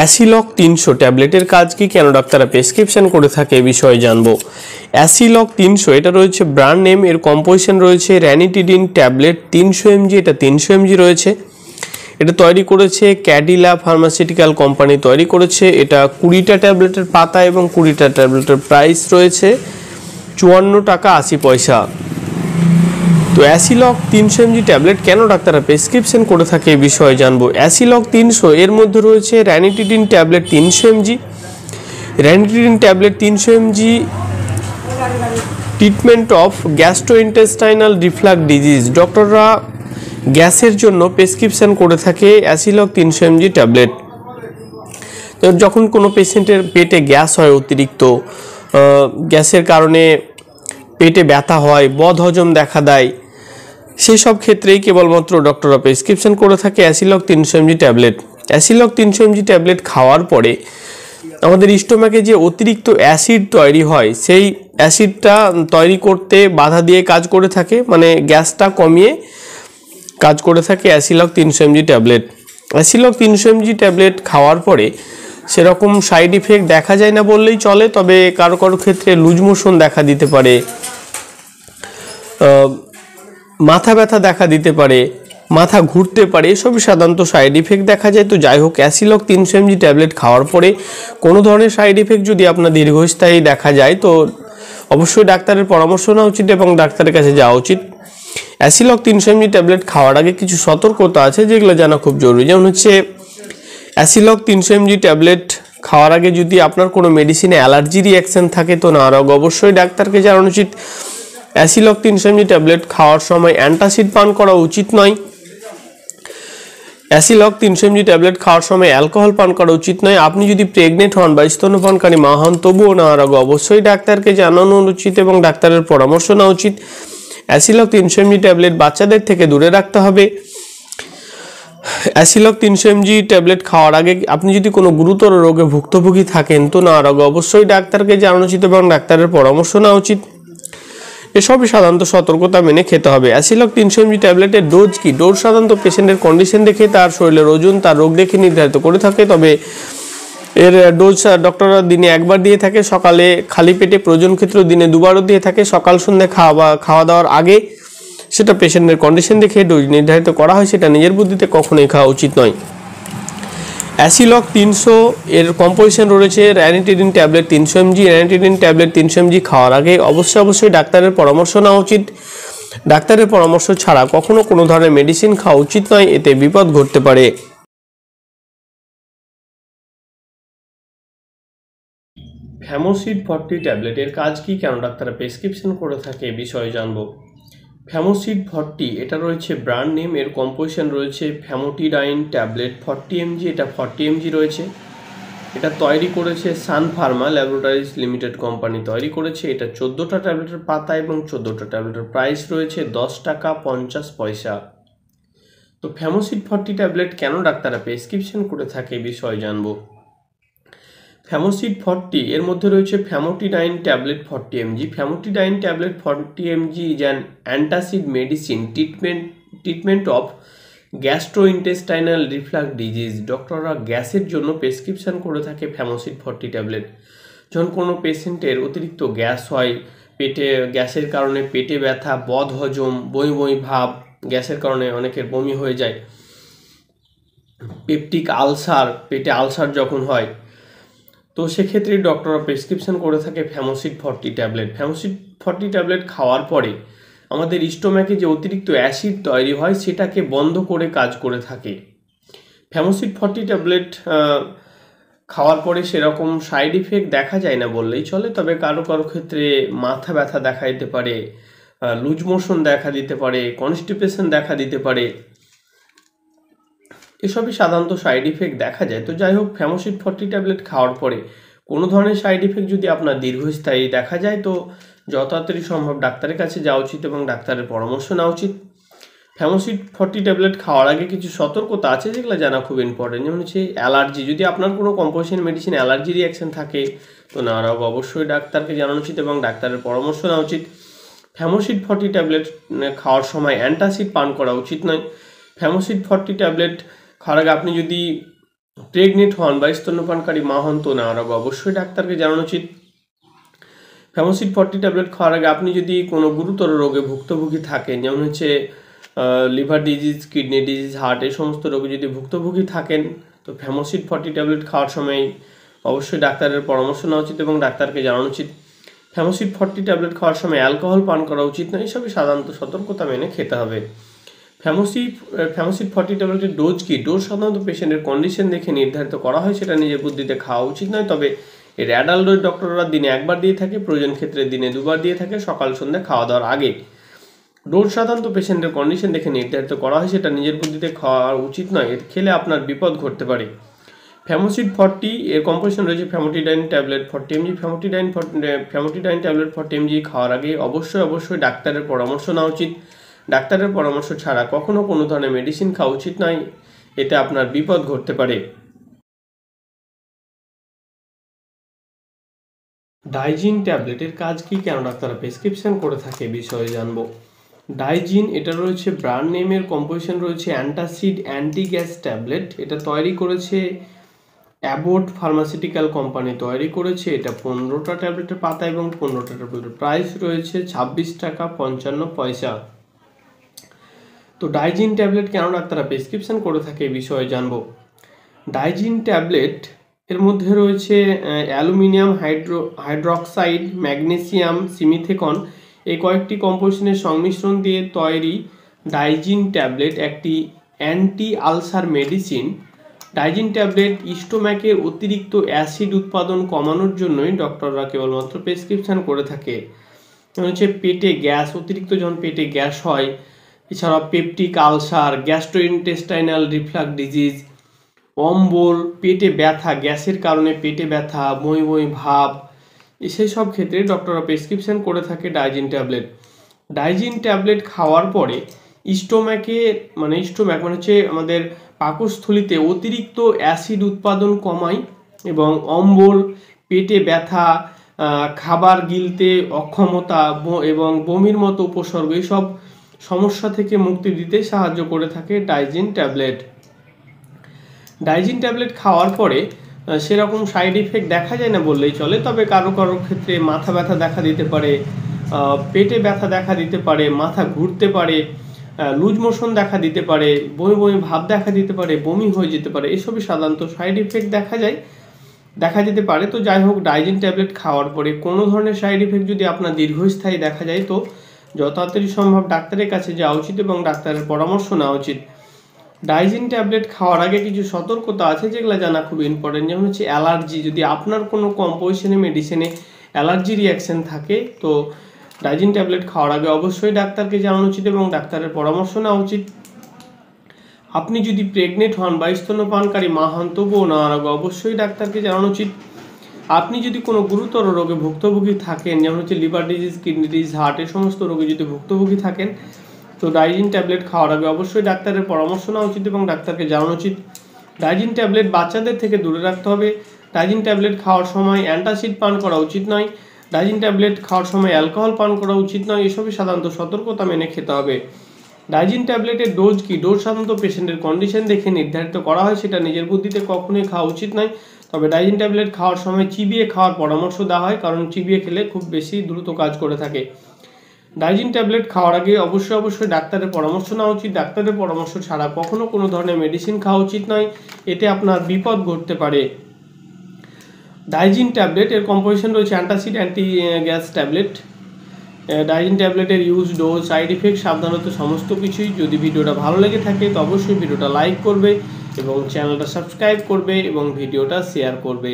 অ্যাসিলক 300 ট্যাবলেটের কাজ কি, কেন ডাক্তাররা প্রেসক্রিপশন করে থাকে এই বিষয়ে জানবো। অ্যাসিলক 300 এটা রয়েছে ব্র্যান্ড নেম, এর কম্পোজিশন রয়েছে র্যানিটিডিন ট্যাবলেট 300 mg, এটা 300 mg রয়েছে। এটা তৈরি করেছে ক্যাডিলা ফার্মাসিউটিক্যাল কোম্পানি তৈরি করেছে। এটা 20টা ট্যাবলেটের পাতা এবং 20টা ট্যাবলেটের প্রাইস রয়েছে 54 টাকা 80 পয়সা। তো অ্যাসিলক 300 mg ট্যাবলেট কেন ডাক্তাররা প্রেসক্রিপশন করে থাকে এই বিষয়ে জানবো। অ্যাসিলক 300 এর মধ্যে রয়েছে ranitidine tablet 300 mg। Ranitidine tablet 300 mg treatment of gastrointestinal reflux disease, ডক্টররা গ্যাসের জন্য প্রেসক্রিপশন করে থাকে অ্যাসিলক 300 mg ট্যাবলেট। তো যখন কোনো পেশেন্টের পেটে গ্যাস হয়, অতিরিক্ত গ্যাসের কারণে পেটে ব্যথা হয়, বদহজম দেখা দেয়, সেই সব ক্ষেত্রেই কেবলমাত্র ডক্টররা প্রেসক্রিপশন করে থাকে Acilok 300 mg tablet. Acilok 300 mg tablet খাওয়ার পরে আমাদের স্টোমাকে যে অতিরিক্ত অ্যাসিড তৈরি হয়, সেই অ্যাসিডটা তৈরি করতে বাধা দিয়ে কাজ করে থাকে, মানে গ্যাসটা কমিয়ে কাজ করে থাকে Acilok 300 mg tablet. Acilok 300 mg tablet খাওয়ার পরে সেরকম সাইড ইফেক্ট দেখা যায় না বললেই চলে, তবে কারো কারো ক্ষেত্রে লুজ মোশন দেখা দিতে পারে, মাথা ব্যথা দেখা দিতে পারে, মাথা ঘুরতে পারে, এসবই সাধারণত সাইড ইফেক্ট দেখা যায়। তো যাই হোক, অ্যাসিলক 300 mg ট্যাবলেট খাওয়ার পরে কোনো ধরনের সাইড ইফেক্ট যদি আপনার দীর্ঘস্থায়ী দেখা যায়, তো অবশ্যই ডাক্তারের পরামর্শ নেওয়া উচিত এবং ডাক্তারের কাছে যাওয়া উচিত। অ্যাসিলক 300 mg ট্যাবলেট খাওয়ার আগে কিছু সতর্কতা আছে যেগুলো জানা খুব জরুরি। যেমন হচ্ছে, অ্যাসিলক 300 mg ট্যাবলেট খাওয়ার আগে যদি আপনার কোনো মেডিসিনে অ্যালার্জি রিঅ্যাকশন থাকে, তো নেওয়ার আগে অবশ্যই ডাক্তারকে জানানো উচিত। অ্যাসিলক 300 mg ট্যাবলেট খাওয়ার সময় অ্যান্টাসিড পান করা উচিত নয়। অ্যাসিলক 300 mg ট্যাবলেট খাওয়ার সময় অ্যালকোহল পান করা উচিত নয়। আপনি যদি প্রেগনেন্ট হন বা স্তন্যপানকারী মা হন, তবুও নেওয়ার আগে অবশ্যই ডাক্তারকে জানানো উচিত এবং ডাক্তারের পরামর্শ নেওয়া উচিত। অ্যাসিলক 300 mg ট্যাবলেট বাচ্চাদের থেকে দূরে রাখতে হবে। অ্যাসিলক 300 mg ট্যাবলেট খাওয়ার আগে আপনি যদি কোনো গুরুতর রোগে ভুক্তভোগী থাকেন, তো নেওয়ার আগে অবশ্যই ডাক্তারকে জানানো উচিত এবং ডাক্তারের পরামর্শ নেওয়া উচিত। এসবই সাধারণত সতর্কতা মেনে খেতে হবে। অ্যাসিলক 300 mg ট্যাবলেটের ডোজ কি? ডোজ সাধারণত পেশেন্টের কন্ডিশন দেখে, তার শরীরের ওজন, তার রোগ দেখে নির্ধারিত করে থাকে। তবে এর ডোজ ডক্টররা দিনে একবার দিয়ে থাকে, সকালে খালি পেটে, প্রয়োজন ক্ষেত্রে দিনে দুবারও দিয়ে থাকে, সকাল সন্ধ্যা খাওয়া দাওয়ার আগে। সেটা পেশেন্টের কন্ডিশন দেখে ডোজ নির্ধারিত করা হয়, সেটা নিজের বুদ্ধিতে কখনোই খাওয়া উচিত নয়। অ্যাসিলক 300 এর কম্পোজিশন রয়েছে ranitidine tablet 300 mg। Ranitidine tablet 300 mg খাওয়ার আগে অবশ্যই ডাক্তারের পরামর্শ নেওয়া উচিত। ডাক্তারের পরামর্শ ছাড়া কখনো কোনো ধরনের মেডিসিন খাওয়া উচিত নয়, এতে বিপদ ঘটতে পারে। ফ্যামোসিড 40 ট্যাবলেটের কাজ কি, কেন ডাক্তাররা প্রেসক্রিপশন করে থাকে এই বিষয়ে জানবো। ফ্যামোসিড 40 এটা রয়েছে ব্র্যান্ড নেম, এর কম্পোজিশন রয়েছে ফ্যামোটিডাইন ট্যাবলেট 40 mg, এটা 40 mg রয়েছে। এটা তৈরি করেছে সান ফার্মা ল্যাবরেটরিজ লিমিটেড কোম্পানি তৈরি করেছে। এটা 14টা ট্যাবলেটের পাতা এবং 14টা ট্যাবলেটের প্রাইস রয়েছে 10 টাকা 50 পয়সা। তো ফ্যামোসিড 40 ট্যাবলেট কেন ডাক্তাররা প্রেসক্রিপশন করে থাকে এই বিষয়ে জানবো। ফ্যামোসিড 40 এর মধ্যে রয়েছে famotidine tablet 40 mg। Famotidine tablet 40 mg is an antacid medicine treatment of gastrointestinal reflux disease, ডক্টররা গ্যাসের জন্য প্রেসক্রিপশন করে থাকে ফ্যামোসিড 40 ট্যাবলেট। যখন কোনো পেশেন্টের অতিরিক্ত গ্যাস হয়, পেটে গ্যাসের কারণে পেটে ব্যথা, বদহজম, বমি ভাব, গ্যাসের কারণে অনেকের বমি হয়ে যায়, পেপটিক আলসার, পেটে আলসার যখন হয়, তো সেক্ষেত্রে ডক্টররা প্রেসক্রিপশন করে থাকে ফ্যামোসিড 40 ট্যাবলেট। ফ্যামোসিড 40 ট্যাবলেট খাওয়ার পরে আমাদের স্টোমাকে যে অতিরিক্ত অ্যাসিড তৈরি হয়, সেটাকে বন্ধ করে কাজ করে থাকে। ফ্যামোসিড 40 ট্যাবলেট খাওয়ার পরে সেরকম সাইড ইফেক্ট দেখা যায় না বললেই চলে, তবে কারো কারো ক্ষেত্রে মাথা ব্যথা দেখা দিতে পারে, লুজ মোশন দেখা দিতে পারে, কনস্টিপেশন দেখা দিতে পারে, এসবই সাধারণত সাইড ইফেক্ট দেখা যায়। তো যাই হোক, ফ্যামোসিড 40 ট্যাবলেট খাওয়ার পরে কোনো ধরনের সাইড ইফেক্ট যদি আপনার দীর্ঘস্থায়ী দেখা যায়, তো যত তাড়াতাড়ি সম্ভব ডাক্তারের কাছে যাওয়া উচিত এবং ডাক্তারের পরামর্শ নেওয়া উচিত। ফ্যামোসিড 40 ট্যাবলেট খাওয়ার আগে কিছু সতর্কতা আছে যেগুলো জানা খুব ইম্পর্টেন্ট। যেমন হচ্ছে অ্যালার্জি, যদি আপনার কোনো কম্পোজিশন মেডিসিন অ্যালার্জি রিঅ্যাকশন থাকে, তো নেওয়ার আগে অবশ্যই ডাক্তারকে জানানো উচিত এবং ডাক্তারের পরামর্শ নেওয়া উচিত। ফ্যামোসিড 40 ট্যাবলেট খাওয়ার সময় অ্যান্টাসিড পান করা উচিত নয়। ফ্যামোসিড 40 ট্যাবলেট খাওয়ার আগে আপনি যদি প্রেগনেন্ট হন বা স্তন্যপানকারী মা হন তো নেওয়ার আগে অবশ্যই ডাক্তারকে জানানো উচিত। ফ্যামোসিড 40 ট্যাবলেট খাওয়ার আগে আপনি যদি কোনো গুরুতর রোগে ভুক্তভোগী থাকেন, যেমন হচ্ছে liver disease, kidney disease, heart, এই সমস্ত রোগে যদি ভুক্তভোগী থাকেন, তো ফ্যামোসিড 40 ট্যাবলেট খাওয়ার সময় অবশ্যই ডাক্তারের পরামর্শ নেওয়া উচিত এবং ডাক্তারকে জানানো উচিত। ফ্যামোসিড 40 ট্যাবলেট খাওয়ার সময় অ্যালকোহল পান করা উচিত নয়, এসবই সাধারণত সতর্কতা মেনে খেতে হবে। ফ্যামোসিড 40 ট্যাবলেটের ডোজ কি? ডোজ সাধারণত পেশেন্টের কন্ডিশন দেখে নির্ধারিত করা হয়, সেটা নিজের বুদ্ধিতে খাওয়া উচিত নয়। তবে এর অ্যাডাল্ট ডোজ ডক্টররা দিনে একবার দিয়ে থাকে, প্রয়োজন ক্ষেত্রে দিনে দুবার দিয়ে থাকে, সকাল সন্ধ্যা খাওয়া দাওয়ার আগে। ডোজ সাধারণত পেশেন্টের কন্ডিশন দেখে নির্ধারিত করা হয়, সেটা নিজের বুদ্ধিতে খাওয়া উচিত নয়, এর খেলে আপনার বিপদ ঘটতে পারে। ফ্যামোসিড 40 এর কম্পোজিশন রয়েছে famotidine tablet 40 mg। Famotidine tablet 40 mg খাওয়ার আগে অবশ্যই ডাক্তারের পরামর্শ নেওয়া উচিত। ডাক্তারের পরামর্শ ছাড়া কখনো কোনো ধরনের মেডিসিন খাওয়া উচিত নয়, এতে আপনার বিপদ ঘটতে পারে। ডাইজিন ট্যাবলেটের কাজ কি, কেন ডাক্তাররা প্রেসক্রিপশন করে থাকে, বিষয়ে জানবো। ডাইজিন এটা রয়েছে ব্র্যান্ড নেমের কম্পোজিশন রয়েছে অ্যান্টাসিড অ্যান্টি গ্যাস ট্যাবলেট। এটা তৈরি করেছে অ্যাবোট ফার্মাসিউটিক্যাল কোম্পানি তৈরি করেছে। এটা 15টা ট্যাবলেটের পাতা এবং 15টা ট্যাবলেটের প্রাইস রয়েছে 26 টাকা 55 পয়সা। তো ডাইজিন ট্যাবলেট কেন ডাক্তাররা প্রেসক্রিপশন করে থাকে, এই বিষয়ে জানবো। ডাইজিন ট্যাবলেট এর মধ্যে রয়েছে অ্যালুমিনিয়াম হাইড্রক্সাইড, ম্যাগনেসিয়াম, সিমিথেকন, এই কয়েকটি কম্পোজিশনের সংমিশ্রণ দিয়ে তৈরি ডাইজিন ট্যাবলেট একটি anti ulcer medicine. Digene tablet স্টোম্যাকের অতিরিক্ত অ্যাসিড উৎপাদন কমানোর জন্যই ডক্টররা কেবলমাত্র প্রেসক্রিপশন করে থাকে। হচ্ছে পেটে গ্যাস, অতিরিক্ত যখন পেটে গ্যাস হয়, এছাড়াও peptic ulcer, gastrointestinal reflux disease, অম্বল, পেটে ব্যথা, গ্যাসের কারণে পেটে ব্যথা, বমি ভাব, সেই সব ক্ষেত্রে ডক্টররা প্রেসক্রিপশন করে থাকে ডাইজিন ট্যাবলেট। ডাইজিন ট্যাবলেট খাওয়ার পরে স্টোম্যাক মানে হচ্ছে আমাদের পাকস্থলীতে অতিরিক্ত অ্যাসিড উৎপাদন কমায় এবং অম্বল, পেটে ব্যথা, খাবার গিলতে অক্ষমতা এবং বমির মতো উপসর্গ, এইসব সমস্যা থেকে মুক্তি দিতে সাহায্য করে থাকে ডাইজিন ট্যাবলেট। ডাইজিন ট্যাবলেট খাওয়ার পরে সেরকম সাইড ইফেক্ট দেখা যায় না বললেই চলে, তবে কারো ক্ষেত্রে মাথা ব্যথা দেখা দিতে পারে, পেটে ব্যথা দেখা দিতে পারে, মাথা ঘুরতে পারে, লুজ মোশন দেখা দিতে পারে, বমি ভাব দেখা দিতে পারে, বমি হয়ে যেতে পারে, এসবই সাধারণত সাইড ইফেক্ট দেখা যেতে পারে। তো যাই হোক, ডাইজিন ট্যাবলেট খাওয়ার পরে কোনো ধরনের সাইড ইফেক্ট যদি আপনার দীর্ঘস্থায়ী দেখা যায়, তো যত তাড়াতাড়ি সম্ভব ডাক্তারের কাছে যাওয়া উচিত এবং ডাক্তারের পরামর্শ নেওয়া উচিত। ডাইজিন ট্যাবলেট খাওয়ার আগে কিছু সতর্কতা আছে, যেগুলো জানা খুব ইম্পর্টেন্ট। যেমন হচ্ছে অ্যালার্জি, যদি আপনার কোনো কম্পোজিশনে মেডিসিনে অ্যালার্জি রিয়াকশন থাকে, তো ডাইজিন ট্যাবলেট খাওয়ার আগে অবশ্যই ডাক্তারকে জানানো উচিত এবং ডাক্তারের পরামর্শ নেওয়া উচিত। আপনি যদি প্রেগনেন্ট হন বা স্তন্যপানকারী মা হন, তবুও নেওয়ার আগে অবশ্যই ডাক্তারকে জানানো উচিত। আপনি যদি কোনো গুরুতর রোগে ভুক্তভোগী থাকেন, যেমন হচ্ছে liver disease, kidney disease, heart, এই সমস্ত রোগে যদি ভুক্তভোগী থাকেন, তো ডাইজিন ট্যাবলেট খাওয়ার আগে অবশ্যই ডাক্তারের পরামর্শ নেওয়া উচিত এবং ডাক্তারকে জানানো উচিত। ডাইজিন ট্যাবলেট বাচ্চাদের থেকে দূরে রাখতে হবে। ডাইজিন ট্যাবলেট খাওয়ার সময় অ্যান্টাসিড পান করা উচিত নয়। ডাইজিন ট্যাবলেট খাওয়ার সময় অ্যালকোহল পান করা উচিত নয়, এসবই সাধারণত সতর্কতা মেনে খেতে হবে। ডাইজিন ট্যাবলেটের ডোজ কি? ডোজ সাধারণত পেশেন্টের কন্ডিশন দেখে নির্ধারিত করা হয়, সেটা নিজের বুদ্ধিতে কখনোই খাওয়া উচিত নয়। তবে ডাইজিন ট্যাবলেট খাওয়ার সময় চিবিয়ে খাওয়ার পরামর্শ দেওয়া হয়, কারণ চিবিয়ে খেলে খুব বেশি দ্রুত কাজ করে থাকে। ডাইজিন ট্যাবলেট খাওয়ার আগে অবশ্যই ডাক্তারের পরামর্শ নেওয়া উচিত। ডাক্তারের পরামর্শ ছাড়া কখনো কোনো ধরনের মেডিসিন খাওয়া উচিত নয়, এতে আপনার বিপদ ঘটতে পারে। ডাইজিন ট্যাবলেট এর কম্পোজিশন রয়েছে antacid anti gas tablet. Digene ট্যাবলেটের ইউজ, ডোজ, সাইড ইফেক্ট, সাবধানতা সমস্ত কিছুই। যদি ভিডিওটা ভালো লেগে থাকে তো অবশ্যই ভিডিওটা লাইক করবে এবং চ্যানেলটা সাবস্ক্রাইব করবে এবং ভিডিওটা শেয়ার করবে।